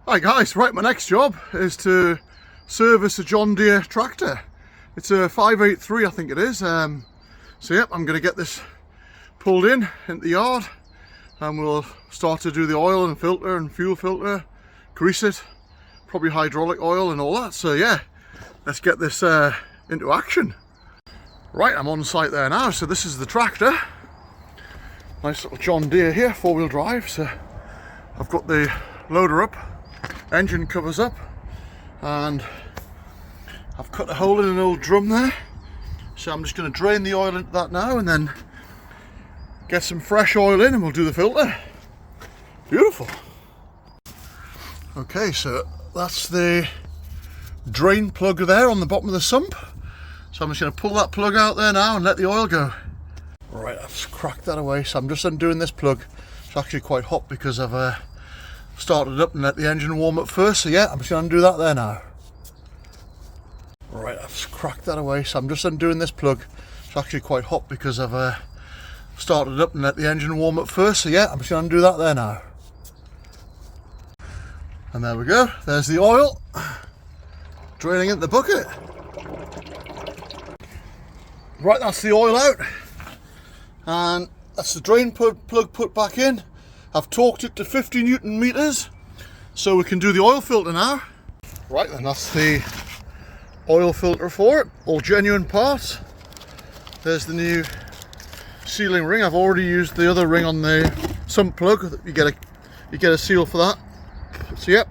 Hi guys, right, my next job is to service a John Deere tractor. It's a 583 I think it is. So yep, I'm going to get this pulled into the yard and we'll start to do the oil and filter and fuel filter, grease it, probably hydraulic oil and all that. So yeah, let's get this into action. Right, I'm on site there now. So this is the tractor. Nice little John Deere here, 4-wheel drive. So I've got the loader up, engine covers up, and I've cut a hole in an old drum there, so I'm just going to drain the oil into that now and then get some fresh oil in and we'll do the filter. Beautiful. Okay, so that's the drain plug there on the bottom of the sump, so I'm just going to pull that plug out there now and let the oil go. Right, I've cracked that away, so I'm just undoing this plug. It's actually quite hot because I've started it up and let the engine warm up first, so yeah, I'm just going to undo that there now. Right, I've cracked that away, so I'm just undoing this plug. It's actually quite hot because I've started it up and let the engine warm up first, so yeah, I'm just going to undo that there now. And there we go, there's the oil draining into the bucket. Right, that's the oil out, and that's the drain plug put back in. I've torqued it to 50 Newton meters, so we can do the oil filter now. Right then, that's the oil filter for it, all genuine parts. There's the new sealing ring. I've already used the other ring on the sump plug. You get a seal for that. So yep,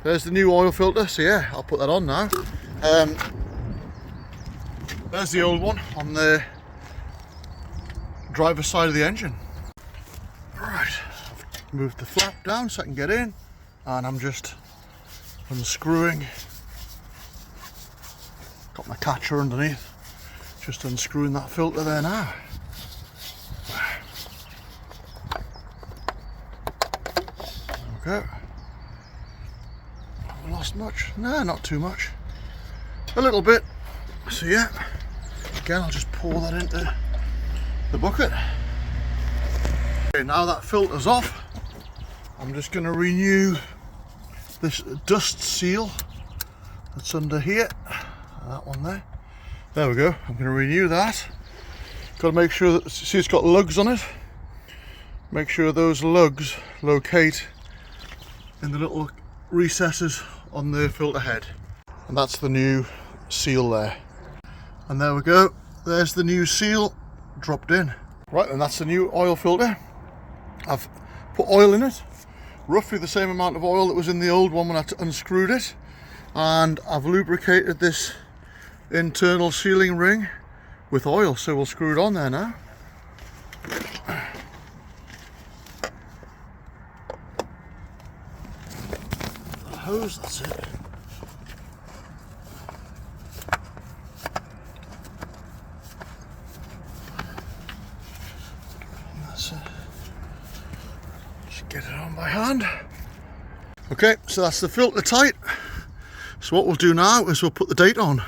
there's the new oil filter. So yeah, I'll put that on now. There's the old one on the driver's side of the engine. Right, I've moved the flap down so I can get in, and I'm just unscrewing. Got my catcher underneath, just unscrewing that filter there now. Okay. Have I lost much? No, not too much. A little bit. So yeah, again I'll just pour that into the bucket. Okay, now that filter's off, I'm just going to renew this dust seal that's under here. That one there. There we go. I'm going to renew that. Got to make sure that, see, it's got lugs on it. Make sure those lugs locate in the little recesses on the filter head. And that's the new seal there. And there we go. There's the new seal dropped in. Right, and that's the new oil filter. I've put oil in it, roughly the same amount of oil that was in the old one when I unscrewed it, and I've lubricated this internal sealing ring with oil, so we'll screw it on there now. The hose, that's it. Just get it on by hand. Okay, so that's the filter tight. So what we'll do now is we'll put the date on.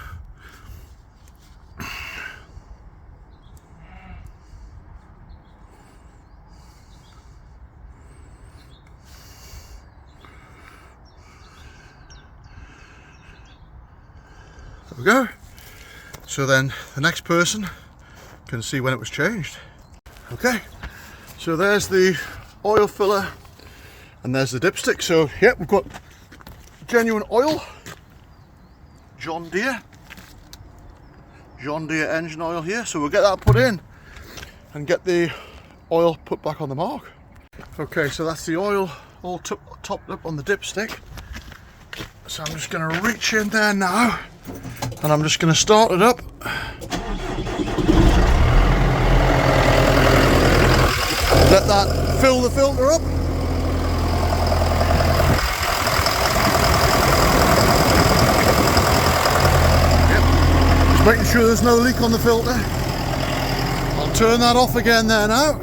There we go. So then the next person can see when it was changed. Okay, so there's the oil filler and there's the dipstick. So yeah, we've got genuine oil, John Deere engine oil here. So we'll get that put in and get the oil put back on the mark. Okay, so that's the oil all topped up on the dipstick. So I'm just going to reach in there now and I'm just going to start it up. Let that fill the filter up. Yep. Just making sure there's no leak on the filter. I'll turn that off again there now.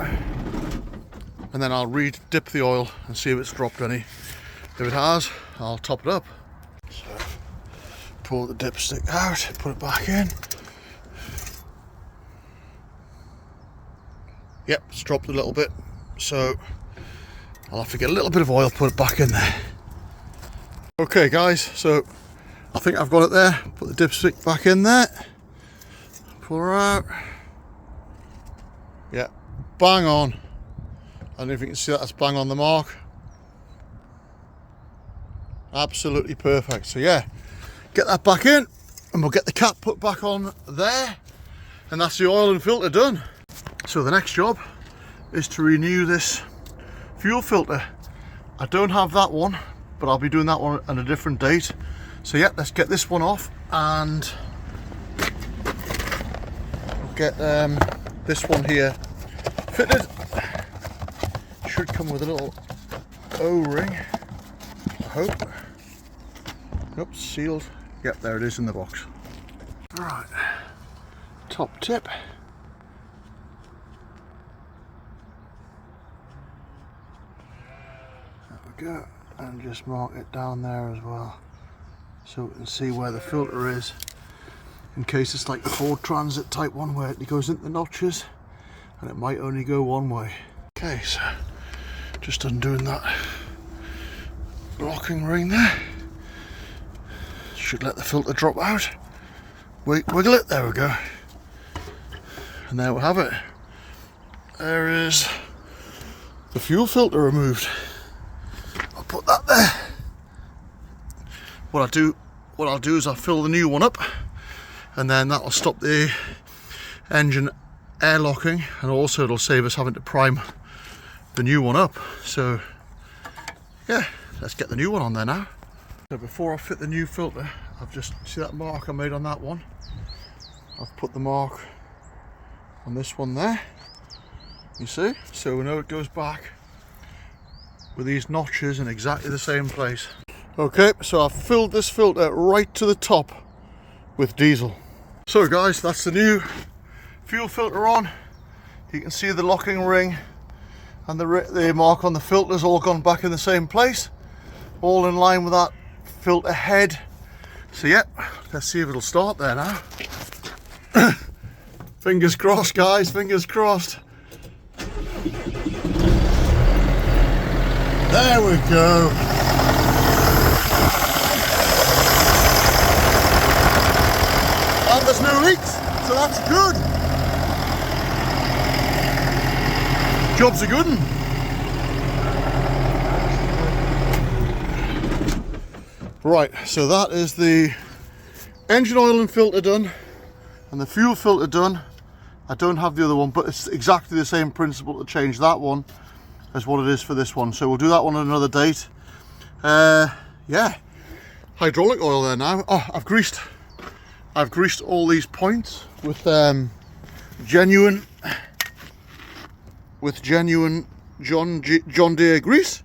And then I'll re-dip the oil and see if it's dropped any. If it has, I'll top it up. So, pull the dipstick out, put it back in. Yep, it's dropped a little bit, so I'll have to get a little bit of oil, put it back in there. Okay guys, so I think I've got it there. Put the dipstick back in there. Pull her out. Yeah, bang on. I don't know if you can see that, that's bang on the mark. Absolutely perfect. So yeah, get that back in and we'll get the cap put back on there, and that's the oil and filter done. So the next job is to renew this fuel filter. I don't have that one, but I'll be doing that one on a different date. So yeah, let's get this one off and get this one here fitted. Should come with a little O-ring, I hope. Nope, sealed. Yep, there it is in the box. Alright, top tip. There we go, and just mark it down there as well, so we can see where the filter is, in case it's like the Ford Transit type one where it goes into the notches and it might only go one way. Okay, so just undoing that locking ring there. Should let the filter drop out. Wiggle it, there we go. And there we have it. There is the fuel filter removed. I'll put that there. What I'll do is I'll fill the new one up, and then that'll stop the engine air locking, and also it'll save us having to prime the new one up. So yeah, let's get the new one on there now. So before I fit the new filter, I've just, see that mark I made on that one? I've put the mark on this one there, you see? So we know it goes back with these notches in exactly the same place. Okay, so I've filled this filter right to the top with diesel. So guys, that's the new fuel filter on. You can see the locking ring and the mark on the filter's all gone back in the same place, all in line with that filter head. So yeah, let's see if it'll start there now. Fingers crossed guys, fingers crossed. There we go. And there's no leaks, so that's good. Job's a good one. Right, so that is the engine oil and filter done and the fuel filter done. I don't have the other one, but it's exactly the same principle to change that one as what it is for this one. So we'll do that one on another date. Yeah, hydraulic oil there now. Oh, I've greased all these points with genuine John Deere grease.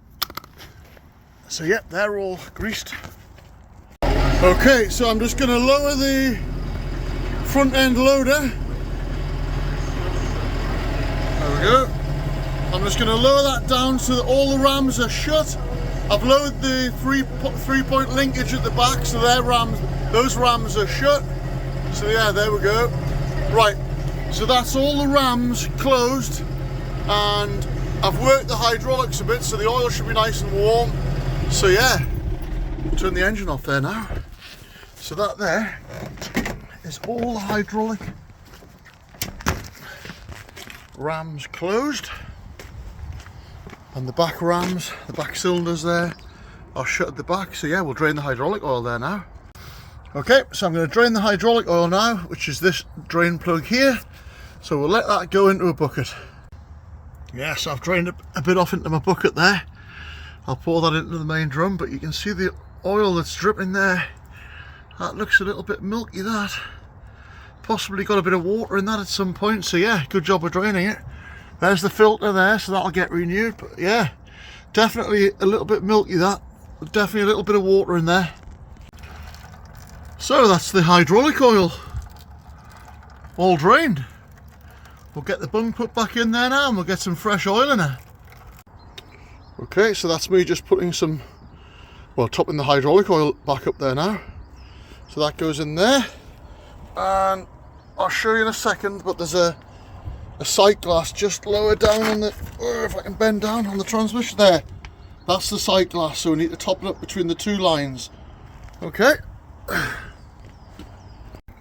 So yeah, they're all greased. Okay, so I'm just going to lower the front end loader. There we go. I'm just going to lower that down so that all the rams are shut. I've lowered the three-point linkage at the back, so those rams are shut. So yeah, there we go. Right, so that's all the rams closed, and I've worked the hydraulics a bit, so the oil should be nice and warm. So yeah, turn the engine off there now. So that there is all the hydraulic rams closed, and the back rams, the back cylinders there are shut at the back. So yeah, we'll drain the hydraulic oil there now. Okay, so I'm going to drain the hydraulic oil now, which is this drain plug here. So we'll let that go into a bucket. Yeah, so I've drained a bit off into my bucket there. I'll pour that into the main drum, but you can see the oil that's dripping there. That looks a little bit milky, that. Possibly got a bit of water in that at some point, so yeah, good job of draining it. There's the filter there, so that'll get renewed, but yeah, definitely a little bit milky, that. Definitely a little bit of water in there. So that's the hydraulic oil all drained. We'll get the bung put back in there now and we'll get some fresh oil in there. Okay, so that's me just putting some, well, topping the hydraulic oil back up there now. So that goes in there, and I'll show you in a second, but there's a sight glass just lower down on the, if I can bend down on the transmission there. That's the sight glass, so we need to top it up between the two lines. Okay.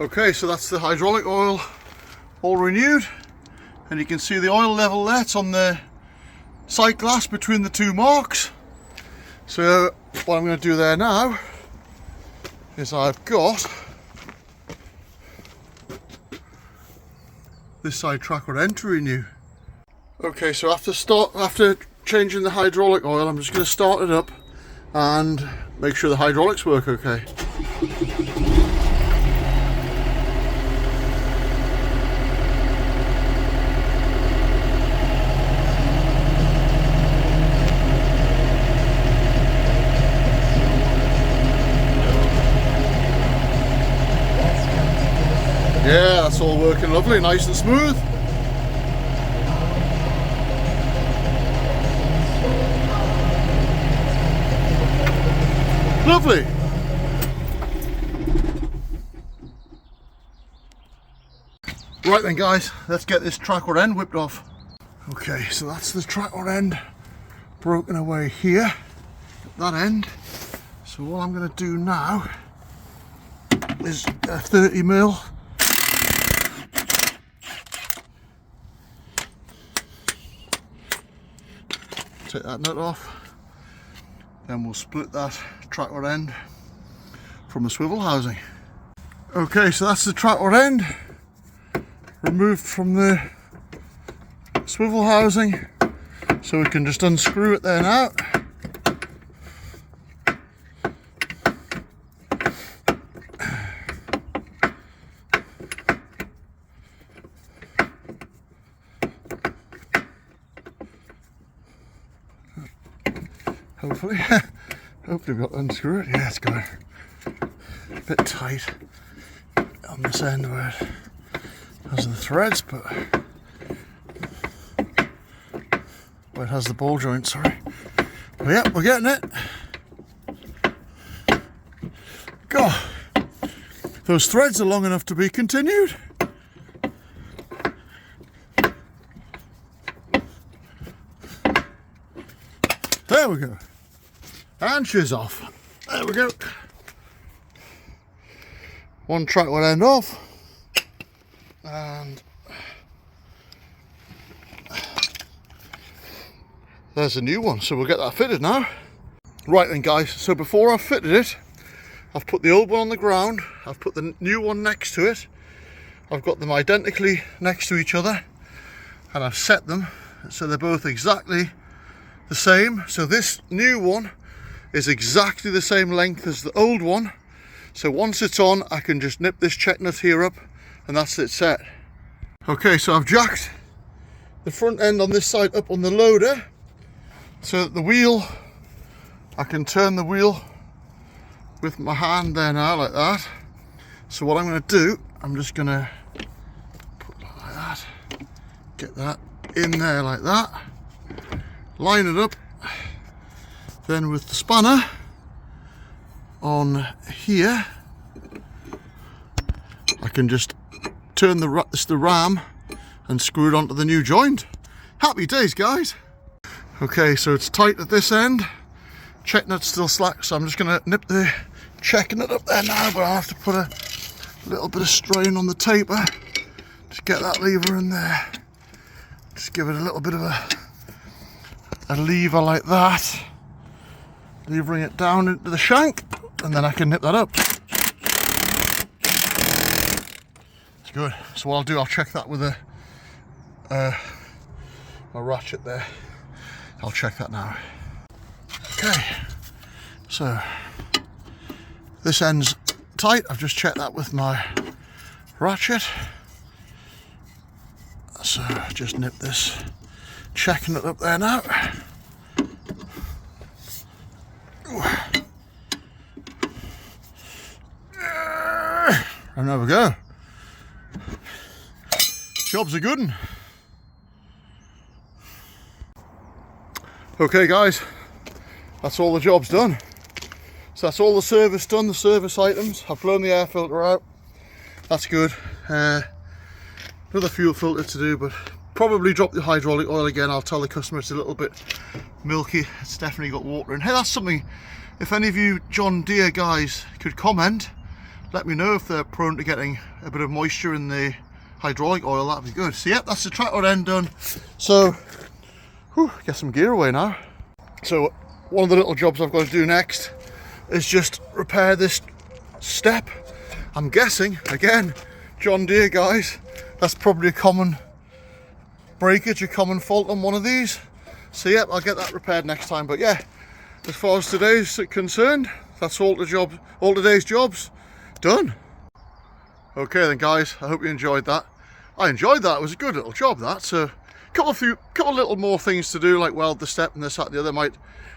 Okay, so that's the hydraulic oil all renewed, and you can see the oil level there. It's on the sight glass between the two marks. So what I'm going to do there now is I've got this side tracker end to renew. Okay, so after changing the hydraulic oil, I'm just going to start it up and make sure the hydraulics work okay. Yeah, that's all working lovely, nice and smooth. Lovely. Right then guys, let's get this tracker end whipped off. Okay, so that's the tracker end broken away here, that end. So what I'm going to do now is a 30mm take that nut off, then we'll split that tracker end from the swivel housing. Okay, so that's the tracker end removed from the swivel housing, so we can just unscrew it there now. Hopefully we've got to unscrew it. Yeah, it's going a bit tight on this end where it has the threads, but where it has the ball joint, sorry. But yeah, we're getting it. God, those threads are long enough to be continued. There we go. And she's off. There we go. One tracker end off. And there's a new one. So we'll get that fitted now. Right then guys, so before I've fitted it, I've put the old one on the ground. I've put the new one next to it. I've got them identically next to each other. And I've set them so they're both exactly the same. So this new one is exactly the same length as the old one, so once it's on I can just nip this check nut here up and that's it set. Okay, so I've jacked the front end on this side up on the loader so that the wheel, I can turn the wheel with my hand there now like that. So what I'm going to do, I'm just going to put that like that, get that in there like that, line it up. Then with the spanner on here, I can just turn the ram and screw it onto the new joint. Happy days guys. Okay, so it's tight at this end, check nut's still slack, so I'm just going to nip the check nut up there now, but I'll have to put a little bit of strain on the taper. Just get that lever in there, just give it a little bit of a lever like that, levering it down into the shank, and then I can nip that up. It's good. So what I'll do, I'll check that with a ratchet there. I'll check that now. Okay, so this end's tight. I've just checked that with my ratchet. So just nip this, checking it up there now. And there we go. Job's a good one. Okay guys, that's all the job's done. So that's all the service done, the service items. I've blown the air filter out. That's good. Another fuel filter to do, but probably drop the hydraulic oil again. I'll tell the customer it's a little bit milky. It's definitely got water in. Hey, that's something, if any of you John Deere guys could comment, let me know if they're prone to getting a bit of moisture in the hydraulic oil. That'd be good. So yep, that's the tractor end done. So get some gear away now. So one of the little jobs I've got to do next is just repair this step. I'm guessing, again, John Deere guys, that's probably a common breakage, a common fault on one of these. So yep, I'll get that repaired next time. But yeah, as far as today's concerned, that's all today's jobs done. Okay then guys, I hope you enjoyed that. I enjoyed that. It was a good little job, that. So couple little more things to do, like weld the step and this, that, and the other. Might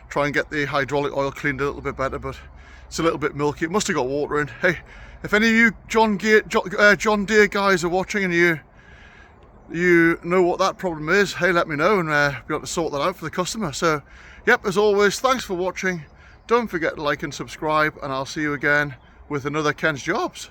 try and get the hydraulic oil cleaned a little bit better, but it's a little bit milky. It must have got water in. Hey, if any of you John Deere guys are watching and you know what that problem is, hey, let me know, and be able to sort that out for the customer. So yep, as always, thanks for watching. Don't forget to like and subscribe, and I'll see you again with another Ken's Jobs.